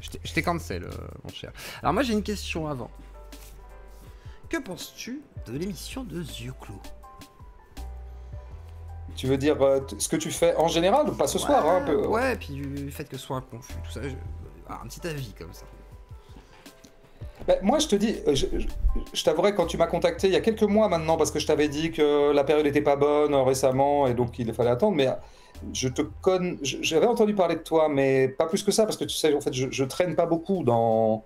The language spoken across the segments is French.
Je t'ai cancel, mon cher. Alors moi j'ai une question avant. Que penses-tu de l'émission de Yeux Clos? Tu veux dire ce que tu fais en général, pas ce soir, hein, un peu. Ouais, puis le fait que ce soit confus, tout ça. Un petit avis comme ça. Ben, moi, je te dis, je t'avouerai, quand tu m'as contacté il y a quelques mois maintenant, parce que je t'avais dit que la période n'était pas bonne récemment, et donc il fallait attendre, mais j'avais entendu parler de toi, mais pas plus que ça, parce que tu sais, en fait, je traîne pas beaucoup dans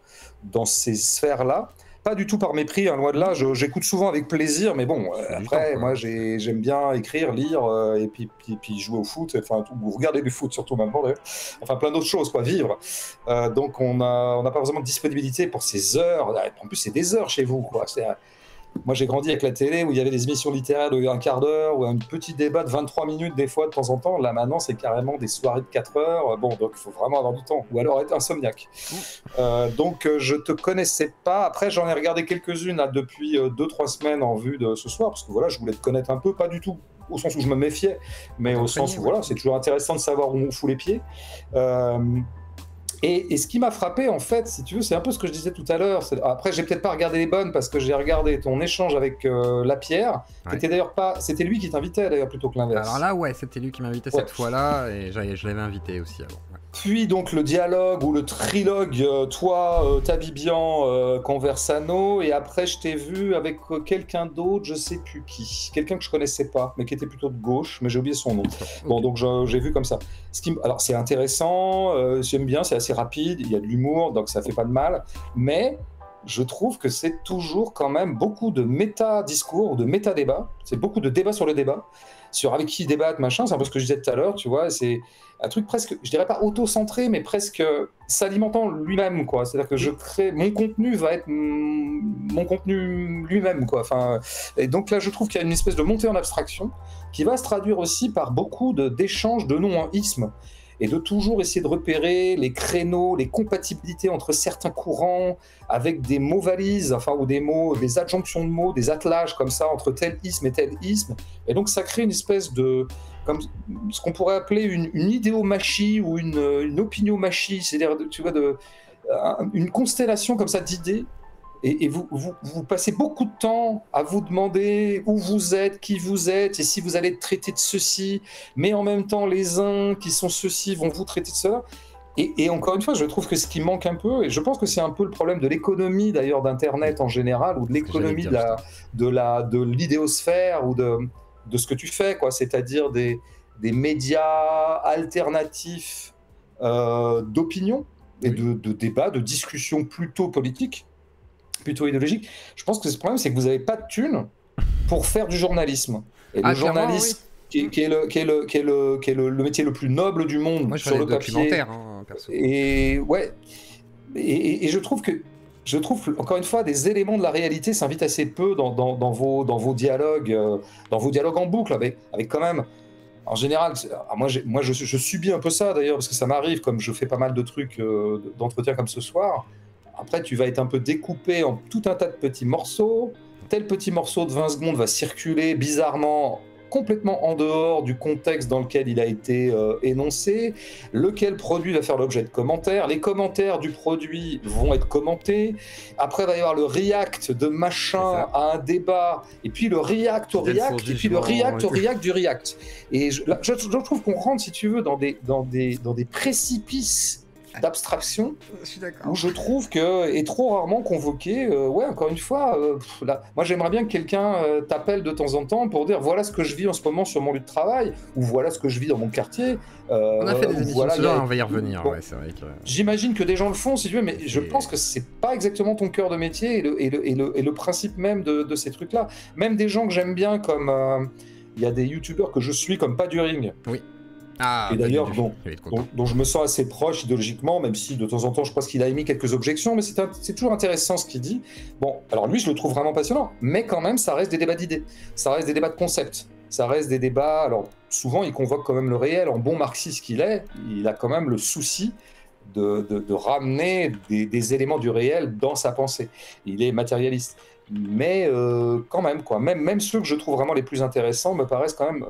ces sphères-là. Pas du tout par mépris, hein, loin de là, j'écoute souvent avec plaisir, mais bon, après, moi j'aime bien écrire, lire, et puis jouer au foot, enfin, ou regarder du foot surtout maintenant, d'ailleurs. Enfin, plein d'autres choses, quoi, vivre. Donc on n'a pas vraiment de disponibilité pour ces heures, en plus c'est des heures chez vous, quoi. Moi j'ai grandi avec la télé où il y avait des émissions littéraires de un quart d'heure, ou un petit débat de 23 minutes des fois de temps en temps. Là maintenant c'est carrément des soirées de 4 heures, bon donc il faut vraiment avoir du temps, ou alors être insomniaque. Donc je te connaissais pas, après j'en ai regardé quelques-unes là, depuis 2-3 semaines en vue de ce soir, parce que voilà, je voulais te connaître un peu, pas du tout au sens où je me méfiais, mais au sens où voilà, c'est toujours intéressant de savoir où on fout les pieds. Et ce qui m'a frappé, en fait, si tu veux, c'est un peu ce que je disais tout à l'heure. Après, j'ai peut-être pas regardé les bonnes parce que j'ai regardé ton échange avec Lapierre. Ouais. D'ailleurs pas. C'était lui qui t'invitait d'ailleurs plutôt que l'inverse. Alors là, ouais, c'était lui qui m'invitait cette fois-là et je l'avais invité aussi avant. Ouais. Puis donc le dialogue ou le trilogue, toi, Tabibian, Conversano, et après je t'ai vu avec quelqu'un d'autre, je sais plus qui, quelqu'un que je connaissais pas, mais qui était plutôt de gauche, mais j'ai oublié son nom. Bon, donc j'ai vu comme ça. Alors c'est intéressant, j'aime bien, c'est assez rapide, il y a de l'humour, donc ça fait pas de mal, mais je trouve que c'est toujours quand même beaucoup de méta-discours, de méta-débats, c'est beaucoup de débats sur le débat, sur avec qui débattre, machin, c'est un peu ce que je disais tout à l'heure, tu vois, c'est un truc presque, je dirais pas auto-centré, mais presque s'alimentant lui-même, quoi. C'est-à-dire que je crée, mon contenu va être mon contenu lui-même, quoi. Enfin, et donc là, je trouve qu'il y a une espèce de montée en abstraction qui va se traduire aussi par beaucoup d'échanges de noms en ismes et de toujours essayer de repérer les créneaux, les compatibilités entre certains courants avec des mots valises, enfin, ou des mots, des adjonctions de mots, des attelages comme ça entre tel isme et tel isme. Et donc, ça crée une espèce de, comme ce qu'on pourrait appeler une idéomachie ou une opiniomachie, c'est-à-dire, tu vois, une constellation comme ça d'idées. Et vous passez beaucoup de temps à vous demander où vous êtes, qui vous êtes, et si vous allez être traité de ceci, mais en même temps, les uns qui sont ceci vont vous traiter de cela. Et encore une fois, je trouve que ce qui manque un peu, et je pense que c'est un peu le problème de l'économie d'ailleurs d'Internet en général, ou de l'économie de l'idéosphère, ou de ce que tu fais, quoi, c'est-à-dire des médias alternatifs d'opinion, et de débats, de discussions plutôt politiques, plutôt idéologique. Je pense que ce problème, c'est que vous n'avez pas de thunes pour faire du journalisme. Et le journalisme, qui est le métier le plus noble du monde. Moi, je sur le papier. Hein, perso. Et ouais. Et je trouve encore une fois, des éléments de la réalité s'invitent assez peu dans vos dialogues, en boucle, avec quand même. En général, moi je subis un peu ça d'ailleurs, parce que ça m'arrive, comme je fais pas mal de trucs d'entretien comme ce soir. Après, tu vas être un peu découpé en tout un tas de petits morceaux. Tel petit morceau de 20 secondes va circuler bizarrement, complètement en dehors du contexte dans lequel il a été énoncé. Lequel produit va faire l'objet de commentaires. Les commentaires du produit vont être commentés. Après, il va y avoir le react de machin à un débat. Et puis le react au react. Et puis le react au react du react. Et je trouve qu'on rentre, si tu veux, dans des précipices d'abstraction, où je trouve que est trop rarement convoqué. Ouais, encore une fois, moi j'aimerais bien que quelqu'un t'appelle de temps en temps pour dire voilà ce que je vis en ce moment sur mon lieu de travail, ou voilà ce que je vis dans mon quartier. On a fait des émissions on va y revenir. Bon, ouais, c'est vrai que... J'imagine que des gens le font, si tu veux, mais je pense que c'est pas exactement ton cœur de métier et le principe même de ces trucs-là. Même des gens que j'aime bien, comme il y a des youtubeurs que je suis, comme Pas du Ring. Oui. Et d'ailleurs, dont je me sens assez proche idéologiquement, même si de temps en temps je pense qu'il a émis quelques objections, mais c'est toujours intéressant ce qu'il dit. Bon, alors lui je le trouve vraiment passionnant, mais quand même ça reste des débats d'idées, ça reste des débats de concepts, ça reste des débats, alors souvent il convoque quand même le réel, en bon marxiste qu'il est, il a quand même le souci de ramener des éléments du réel dans sa pensée. Il est matérialiste. Mais quand même, quoi, même ceux que je trouve vraiment les plus intéressants me paraissent quand même...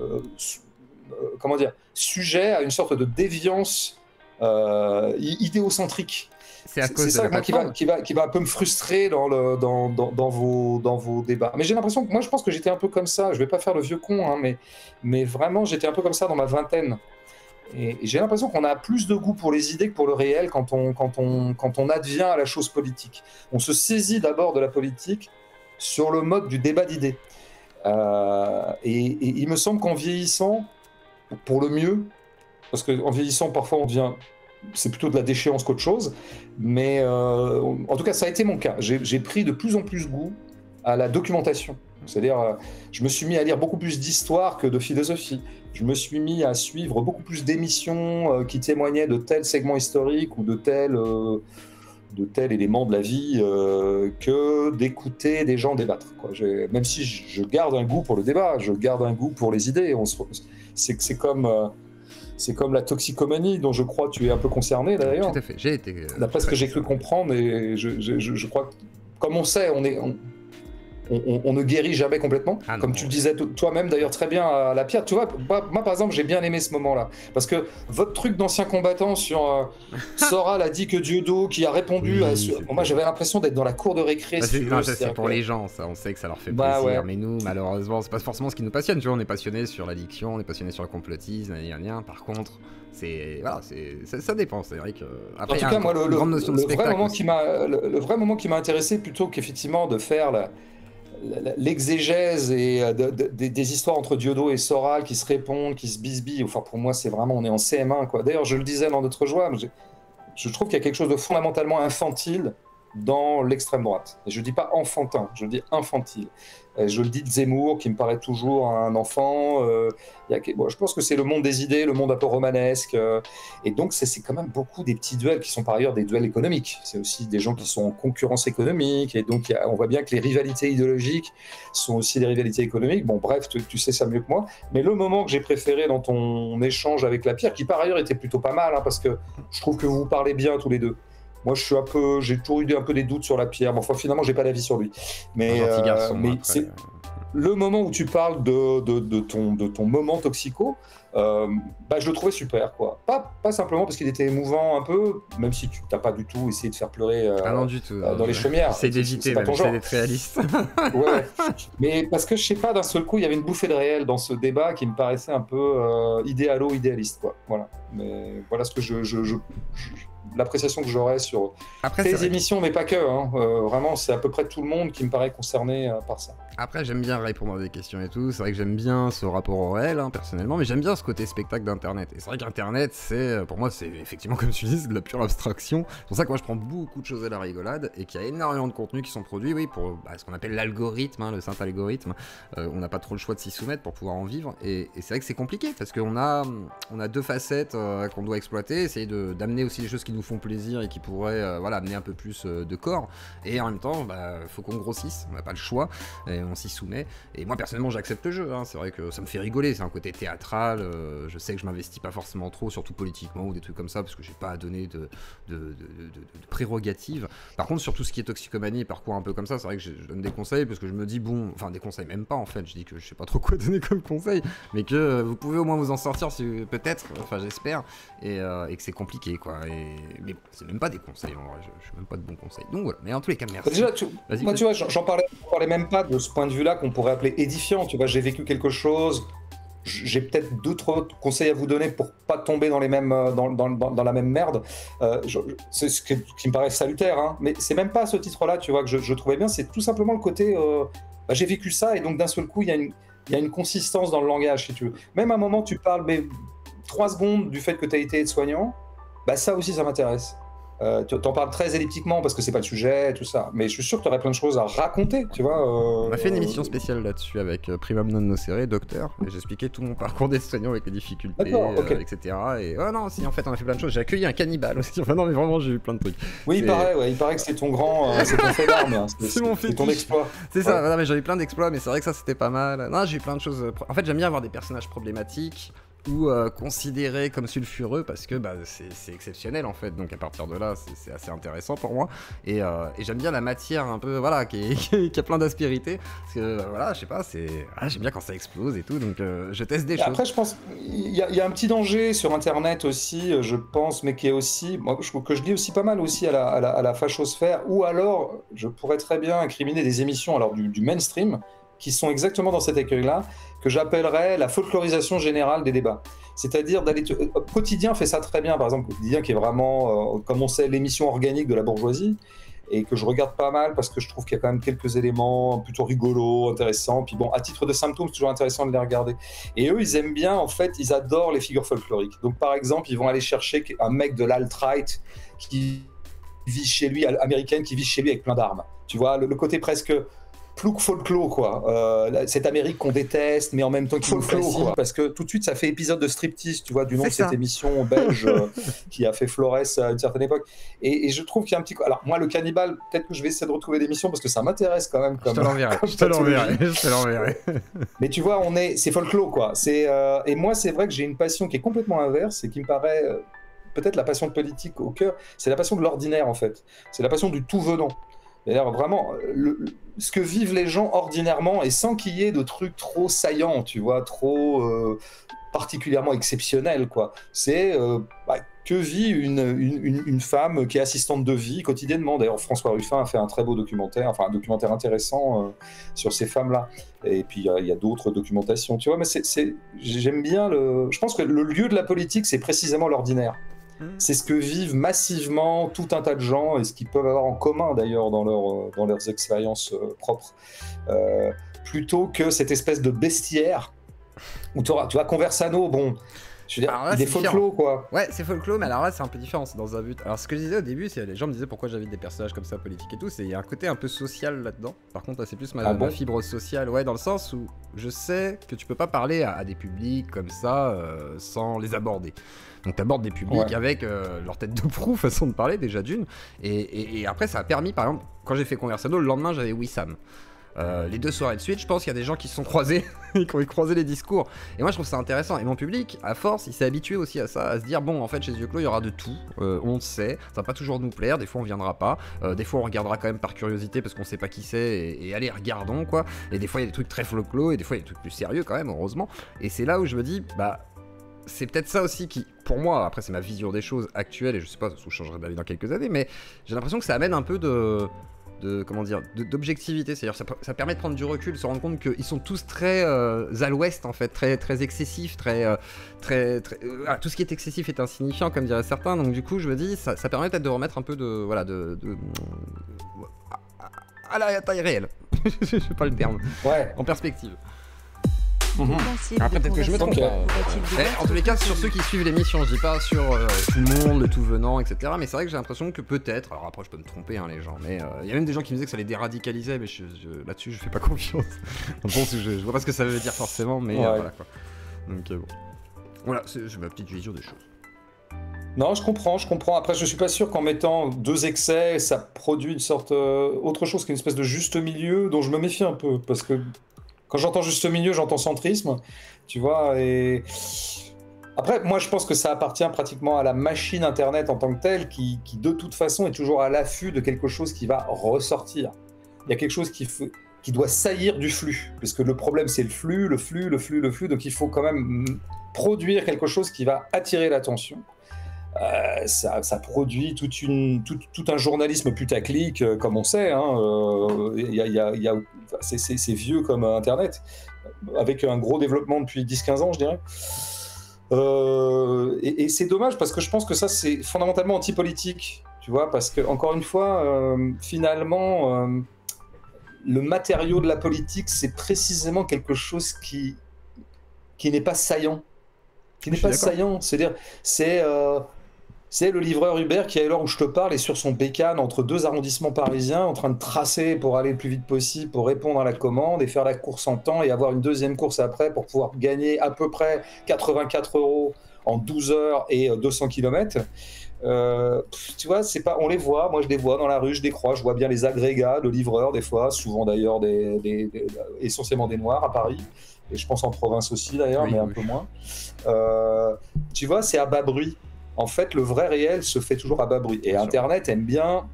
comment dire, sujet à une sorte de déviance idéocentrique. C'est à C'est cause de ça la moi, plateforme. qui va un peu me frustrer dans vos débats. Mais j'ai l'impression que moi, je pense que j'étais un peu comme ça. Je vais pas faire le vieux con, hein, mais vraiment, j'étais un peu comme ça dans ma vingtaine. Et j'ai l'impression qu'on a plus de goût pour les idées que pour le réel quand on advient à la chose politique. On se saisit d'abord de la politique sur le mode du débat d'idées. Et il me semble qu'en vieillissant, pour le mieux, parce qu'en vieillissant, parfois, c'est plutôt de la déchéance qu'autre chose, mais en tout cas, ça a été mon cas. J'ai pris de plus en plus goût à la documentation. C'est-à-dire, je me suis mis à lire beaucoup plus d'histoire que de philosophie. Je me suis mis à suivre beaucoup plus d'émissions qui témoignaient de tel segment historique ou de tel élément de la vie que d'écouter des gens débattre, quoi. Même si je garde un goût pour le débat, je garde un goût pour les idées. C'est comme la toxicomanie dont je crois tu es un peu concerné d'ailleurs. Tout à fait, j'ai été... D'après ce que j'ai cru comprendre, et je crois que, comme on sait, on ne guérit jamais complètement. Ah non, comme tu le disais toi-même d'ailleurs très bien à la Pierre. Tu vois, moi par exemple, j'ai bien aimé ce moment-là. Parce que votre truc d'ancien combattant sur Soral a dit que Dieudo, qui a répondu à... Moi j'avais l'impression d'être dans la cour de récré. C'est pour les gens, ça, on sait que ça leur fait plaisir. Ouais. Mais nous, malheureusement, c'est pas forcément ce qui nous passionne. Tu vois, on est passionné sur l'addiction, on est passionné sur le complotisme, par contre... ça dépend, c'est vrai que... Après, en tout cas, moi, le vrai moment qui m'a intéressé, plutôt qu'effectivement de faire l'exégèse et des histoires entre Dieudo et Soral qui se répondent, qui se bisbillent, enfin pour moi c'est vraiment, on est en CM1 quoi. D'ailleurs je le disais dans notre joie, je trouve qu'il y a quelque chose de fondamentalement infantile dans l'extrême droite. Et je dis pas enfantin, je dis infantile. Je le dis de Zemmour, qui me paraît toujours un enfant. Je pense que c'est le monde des idées, le monde un peu romanesque. Et donc, c'est quand même beaucoup des petits duels qui sont par ailleurs des duels économiques. C'est aussi des gens qui sont en concurrence économique. Et donc, on voit bien que les rivalités idéologiques sont aussi des rivalités économiques. Bon, bref, tu sais ça mieux que moi. Mais le moment que j'ai préféré dans ton échange avec la Pierre, qui par ailleurs était plutôt pas mal, hein, parce que je trouve que vous vous parlez bien tous les deux. Moi, j'ai toujours eu un peu des doutes sur la Pierre. Bon, enfin, finalement, j'ai pas d'avis sur lui. Mais c'est le moment où tu parles de ton moment toxico. Je le trouvais super, quoi. Pas simplement parce qu'il était émouvant un peu, même si tu n'as pas du tout essayé de faire pleurer non, du tout, dans les chaumières. C'est d'éviter, c'est d'être réaliste. Ouais, mais parce que je sais pas, d'un seul coup, il y avait une bouffée de réel dans ce débat qui me paraissait un peu idéaliste, quoi. Voilà. Mais voilà ce que l'appréciation que j'aurais sur tes émissions, mais pas que. Hein. Vraiment, c'est à peu près tout le monde qui me paraît concerné par ça. Après, j'aime bien répondre à des questions et tout. C'est vrai que j'aime bien ce rapport au réel, hein, personnellement, mais j'aime bien ce côté spectacle d'Internet. Et c'est vrai qu'Internet, pour moi, c'est effectivement, comme tu dis, c'est de la pure abstraction. C'est pour ça que moi, je prends beaucoup de choses à la rigolade et qu'il y a énormément de contenus qui sont produits, oui, pour ce qu'on appelle l'algorithme, hein, le saint algorithme. On n'a pas trop le choix de s'y soumettre pour pouvoir en vivre. Et c'est vrai que c'est compliqué parce qu'on a deux facettes qu'on doit exploiter, essayer d'amener aussi les choses qui nous font plaisir et qui pourraient amener un peu plus de corps. Et en même temps, faut qu'on grossisse, on n'a pas le choix. Et on s'y soumet, et moi personnellement j'accepte le jeu, hein. C'est vrai que ça me fait rigoler, c'est un côté théâtral, je sais que je m'investis pas forcément trop, surtout politiquement ou des trucs comme ça, parce que j'ai pas à donner de prérogatives. Par contre sur tout ce qui est toxicomanie et parcours un peu comme ça, c'est vrai que je donne des conseils, parce que je me dis des conseils même pas en fait, je dis que je sais pas trop quoi donner comme conseil, mais que vous pouvez au moins vous en sortir, peut-être, j'espère, et que c'est compliqué quoi, mais bon, c'est même pas des conseils en vrai, je suis même pas de bons conseils, donc voilà, mais en tous les cas merci. Déjà, moi tu vois, j'en parlais même pas de ce point de vue-là qu'on pourrait appeler édifiant. Tu vois, j'ai vécu quelque chose. J'ai peut-être d'autres conseils à vous donner pour pas tomber dans les mêmes dans la même merde. C'est ce qui me paraît salutaire, hein. Mais c'est même pas à ce titre-là, tu vois, que je trouvais bien. C'est tout simplement le côté. J'ai vécu ça et donc d'un seul coup, il y a une consistance dans le langage, si tu veux. Même à un moment, tu parles 3 secondes du fait que tu as été aide-soignant. Ça aussi, ça m'intéresse. T'en parles très elliptiquement parce que c'est pas le sujet, tout ça. Mais je suis sûr que t'aurais plein de choses à raconter, tu vois. On a fait une émission spéciale là-dessus avec Primam Non Nocere, docteur, et j'expliquais tout mon parcours d'aide-soignant avec les difficultés, etc. Et en fait, on a fait plein de choses. J'ai accueilli un cannibale aussi. Enfin, non, mais vraiment, j'ai eu plein de trucs. Oui, il paraît que c'est ton c'est ton fait d'armes. C'est ton exploit. C'est ça, non, mais j'ai eu plein d'exploits, mais c'est vrai que ça, c'était pas mal. Non, j'ai eu plein de choses. En fait, j'aime bien avoir des personnages problématiques. ou considéré comme sulfureux parce que bah, c'est exceptionnel en fait, donc à partir de là c'est assez intéressant pour moi et j'aime bien la matière un peu voilà qui a plein d'aspérité parce que voilà je sais pas j'aime bien quand ça explose et tout donc je teste des choses. Après je pense il y a un petit danger sur internet aussi je pense mais qui est aussi moi, que je lis aussi pas mal aussi à la fachosphère ou alors je pourrais très bien incriminer des émissions alors du mainstream qui sont exactement dans cet écueil-là, que j'appellerais la folklorisation générale des débats. C'est-à-dire d'aller... Quotidien fait ça très bien, par exemple, Quotidien qui est vraiment, comme on sait, l'émission organique de la bourgeoisie, et que je regarde pas mal parce que je trouve qu'il y a quand même quelques éléments plutôt rigolos, intéressants, puis bon, à titre de symptômes, c'est toujours intéressant de les regarder. Et eux, ils aiment bien, en fait, ils adorent les figures folkloriques. Donc, par exemple, ils vont aller chercher un mec de l'alt-right qui vit chez lui, américaine, qui vit chez lui avec plein d'armes. Tu vois, le côté presque... plouc folklore quoi, cette Amérique qu'on déteste mais en même temps qui nous fascine parce que tout de suite ça fait épisode de striptease tu vois du nom de cette émission belge qui a fait Flores à une certaine époque et je trouve qu'il y a un petit alors moi le cannibale peut-être que je vais essayer de retrouver l'émission parce que ça m'intéresse quand même comme, je te l'enverrai mais tu vois c'est folklore quoi et moi c'est vrai que j'ai une passion qui est complètement inverse et qui me paraît peut-être la passion politique au cœur c'est la passion de l'ordinaire en fait c'est la passion du tout venant. D'ailleurs, vraiment, ce que vivent les gens ordinairement et sans qu'il y ait de trucs trop saillants, tu vois, trop particulièrement exceptionnels, quoi. C'est que vit une femme qui est assistante de vie quotidiennement. D'ailleurs, François Ruffin a fait un très beau documentaire, enfin un documentaire intéressant sur ces femmes-là. Et puis, il y a d'autres documentations, tu vois, mais j'aime bien je pense que le lieu de la politique, c'est précisément l'ordinaire. C'est ce que vivent massivement tout un tas de gens et ce qu'ils peuvent avoir en commun d'ailleurs dans leurs expériences propres. Plutôt que cette espèce de bestiaire où tu vois Conversano, bon, je veux dire, là, il est folklore quoi. Ouais, c'est folklore, mais alors là c'est un peu différent, c'est dans un but. Alors ce que je disais au début, c'est les gens me disaient pourquoi j'invite des personnages comme ça politiques et tout, c'est il y a un côté un peu social là-dedans. Par contre, là, c'est plus ma fibre sociale, ouais, dans le sens où je sais que tu peux pas parler à des publics comme ça sans les aborder. Donc t'abordes des publics avec leur tête de proue, façon de parler déjà d'une. Et après ça a permis, par exemple, quand j'ai fait Conversano, le lendemain j'avais Wissam. Les 2 soirées de suite, je pense qu'il y a des gens qui se sont croisés et qui ont croisé les discours. Et moi je trouve ça intéressant. Et mon public, à force, il s'est habitué aussi à ça, à se dire bon, en fait, chez Yeux Clos, il y aura de tout. On le sait, ça va pas toujours nous plaire. Des fois, on viendra pas. Des fois, on regardera quand même par curiosité parce qu'on sait pas qui c'est. Et allez, regardons quoi. Et des fois, il y a des trucs très folklore et des fois, il y a des trucs plus sérieux quand même, heureusement. Et c'est là où je me dis, bah. C'est peut-être ça aussi qui, pour moi, après c'est ma vision des choses actuelles et je sais pas, je changerai d'avis dans quelques années, mais j'ai l'impression que ça amène un peu comment dire, d'objectivité, c'est-à-dire ça permet de prendre du recul, de se rendre compte qu'ils sont tous très à l'ouest en fait, très excessifs, tout ce qui est excessif est insignifiant comme diraient certains, donc du coup je me dis ça permet peut-être de remettre un peu à la taille réelle, je sais pas le terme, en perspective. Après peut-être que je me trompe en tous les cas sur ceux qui suivent l'émission, je dis pas sur tout le monde, le tout venant, etc. Mais c'est vrai que j'ai l'impression que peut-être, alors après je peux me tromper les gens, mais il y a même des gens qui me disaient que ça les déradicalisait, mais là-dessus je fais pas confiance. Bon, je vois pas ce que ça veut dire forcément, mais voilà quoi. Donc bon. Voilà, c'est ma petite vision des choses. Non, je comprends. Après, je suis pas sûr qu'en mettant 2 excès, ça produit une sorte autre chose qu'une espèce de juste milieu dont je me méfie un peu, parce que quand j'entends juste milieu, j'entends centrisme, tu vois, et... Après, moi, je pense que ça appartient pratiquement à la machine Internet en tant que telle, qui de toute façon, est toujours à l'affût de quelque chose qui va ressortir. Il y a quelque chose qui doit saillir du flux, parce que le problème, c'est le flux, donc il faut quand même produire quelque chose qui va attirer l'attention. Ça produit tout un journalisme putaclic, comme on sait. C'est vieux comme Internet, avec un gros développement depuis 10-15 ans, je dirais. Et c'est dommage, parce que je pense que ça, c'est fondamentalement anti-politique, tu vois, parce que, encore une fois, finalement, le matériau de la politique, c'est précisément quelque chose qui n'est pas saillant. C'est-à-dire, c'est le livreur Uber qui, à l'heure où je te parle, est sur son bécane entre 2 arrondissements parisiens, en train de tracer pour aller le plus vite possible, pour répondre à la commande et faire la course en temps et avoir une deuxième course après pour pouvoir gagner à peu près 84 € en 12 heures et 200 km. Tu vois, on les voit, moi je les vois dans la rue, je décroche, je vois bien les agrégats de livreurs des fois, souvent d'ailleurs essentiellement des noirs à Paris. et je pense en province aussi d'ailleurs, Oui, mais un oui. peu moins. Tu vois, c'est à bas bruit. En fait, le vrai réel se fait toujours à bas bruit. Et Bien sûr. Internet aime bien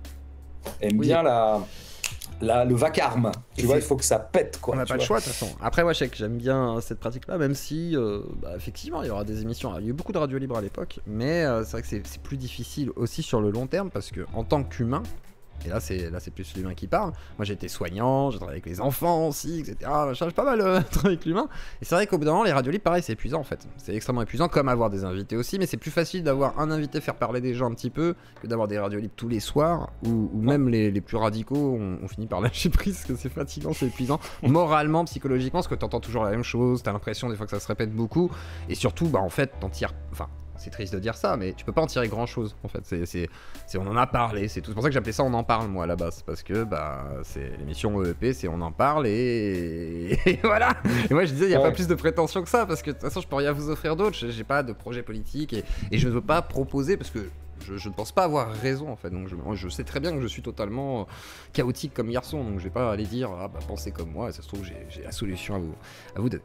Oui, le vacarme. et Tu vois, il c'est faut que ça pète, on quoi. n'a Tu pas le vois. choix de toute façon. Après, moi, je sais que j'aime bien cette pratique-là, même si, bah, effectivement, il y aura des émissions. Il y a eu beaucoup de radio libre à l'époque, mais c'est vrai que c'est plus difficile aussi sur le long terme parce que en tant qu'humain, et là c'est plus l'humain qui parle. Moi, j'ai été soignant, j'ai travaillé avec les enfants aussi, etc. Machin, j'ai pas mal travaillé avec l'humain. Et c'est vrai qu'au bout d'un moment, les radios libres, pareil, c'est épuisant en fait. C'est extrêmement épuisant, comme avoir des invités aussi, mais c'est plus facile d'avoir un invité faire parler des gens un petit peu que d'avoir des radios libres tous les soirs, ou même les plus radicaux on finit par lâcher prise parce que c'est fatigant, c'est épuisant. Moralement, psychologiquement, parce que t'entends toujours la même chose, t'as l'impression des fois que ça se répète beaucoup, et surtout, bah en fait, t'en tires. Enfin, c'est triste de dire ça, mais tu peux pas en tirer grand chose en fait. On en a parlé, c'est tout. C'est pour ça que j'appelais ça On en parle, moi, à la base. Parce que, bah, c'est l'émission EEP, c'est On en parle et voilà. Et moi, je disais, il n'y a pas plus de prétention que ça, parce que de toute façon, je peux rien vous offrir d'autre. J'ai pas de projet politique et je ne veux pas proposer parce que. Je ne pense pas avoir raison en fait, donc je sais très bien que je suis totalement chaotique comme garçon, donc je vais pas aller dire ah bah pensez comme moi, et ça se trouve j'ai la solution à vous donner.